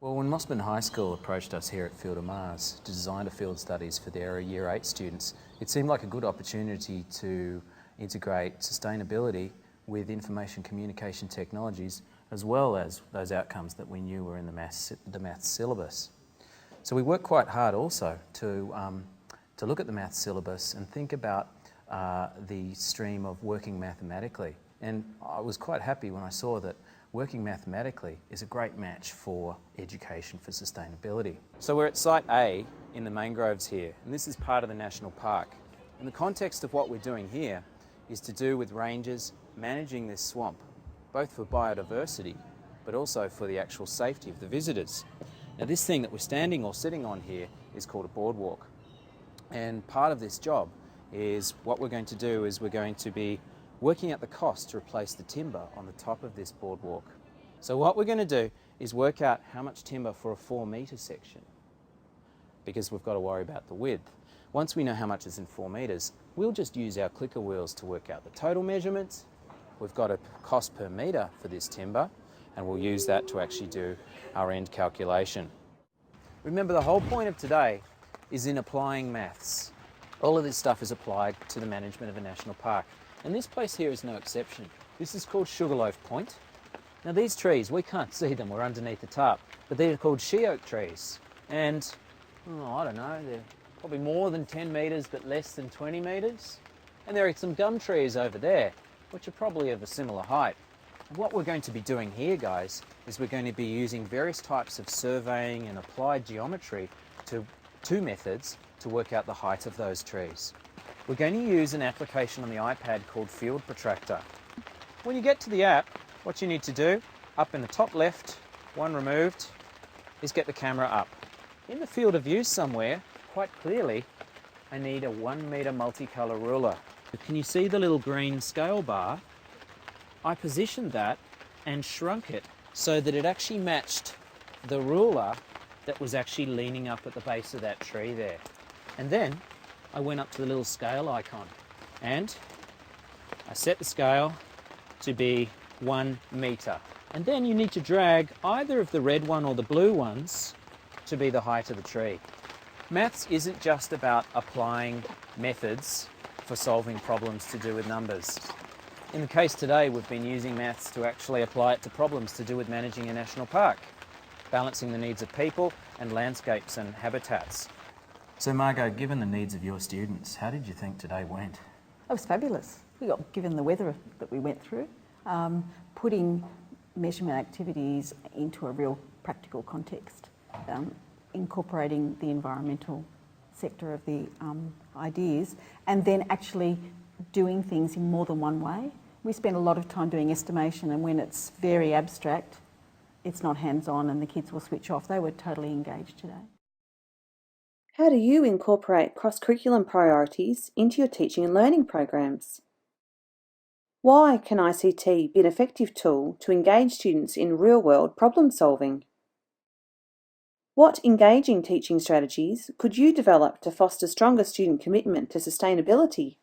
Well, when Mossman High School approached us here at Field of Mars to design a field studies for their Year 8 students, it seemed like a good opportunity to integrate sustainability with information communication technologies, as well as those outcomes that we knew were in the maths syllabus. So we worked quite hard also to look at the maths syllabus and think about the stream of working mathematically. And I was quite happy when I saw that working mathematically is a great match for education for sustainability. So we're at Site A in the mangroves here, and this is part of the National Park. And the context of what we're doing here is to do with rangers managing this swamp, both for biodiversity, but also for the actual safety of the visitors. Now this thing that we're standing or sitting on here is called a boardwalk. And part of this job is what we're going to do is we're going to be working out the cost to replace the timber on the top of this boardwalk. So what we're going to do is work out how much timber for a 4-metre section, because we've got to worry about the width. Once we know how much is in 4 metres, we'll just use our clicker wheels to work out the total measurements. We've got a cost per metre for this timber, and we'll use that to actually do our end calculation. Remember, the whole point of today is in applying maths. All of this stuff is applied to the management of a national park. And this place here is no exception. This is called Sugarloaf Point. Now these trees, we can't see them, we're underneath the tarp, but they're called she-oak trees. And, I don't know, they're probably more than 10 metres but less than 20 metres. And there are some gum trees over there, which are probably of a similar height. And what we're going to be doing here, guys, is we're going to be using various types of surveying and applied geometry to two methods to work out the height of those trees. We're going to use an application on the iPad called Field Protractor. When you get to the app, what you need to do, up in the top left, one removed, is get the camera up. In the field of view somewhere, quite clearly, I need a 1 metre multicolour ruler. Can you see the little green scale bar? I positioned that and shrunk it so that it actually matched the ruler that was actually leaning up at the base of that tree there. And then I went up to the little scale icon and I set the scale to be 1 metre. And then you need to drag either of the red one or the blue ones to be the height of the tree. Maths isn't just about applying methods for solving problems to do with numbers. In the case today, we've been using maths to actually apply it to problems to do with managing a national park, balancing the needs of people and landscapes and habitats. So Margot, given the needs of your students, how did you think today went? It was fabulous. We got given the weather that we went through, putting measurement activities into a real practical context, incorporating the environmental sector of the ideas, and then actually doing things in more than one way. We spend a lot of time doing estimation, and when it's very abstract, it's not hands-on and the kids will switch off. They were totally engaged today. How do you incorporate cross-curriculum priorities into your teaching and learning programs? Why can ICT be an effective tool to engage students in real-world problem solving? What engaging teaching strategies could you develop to foster stronger student commitment to sustainability?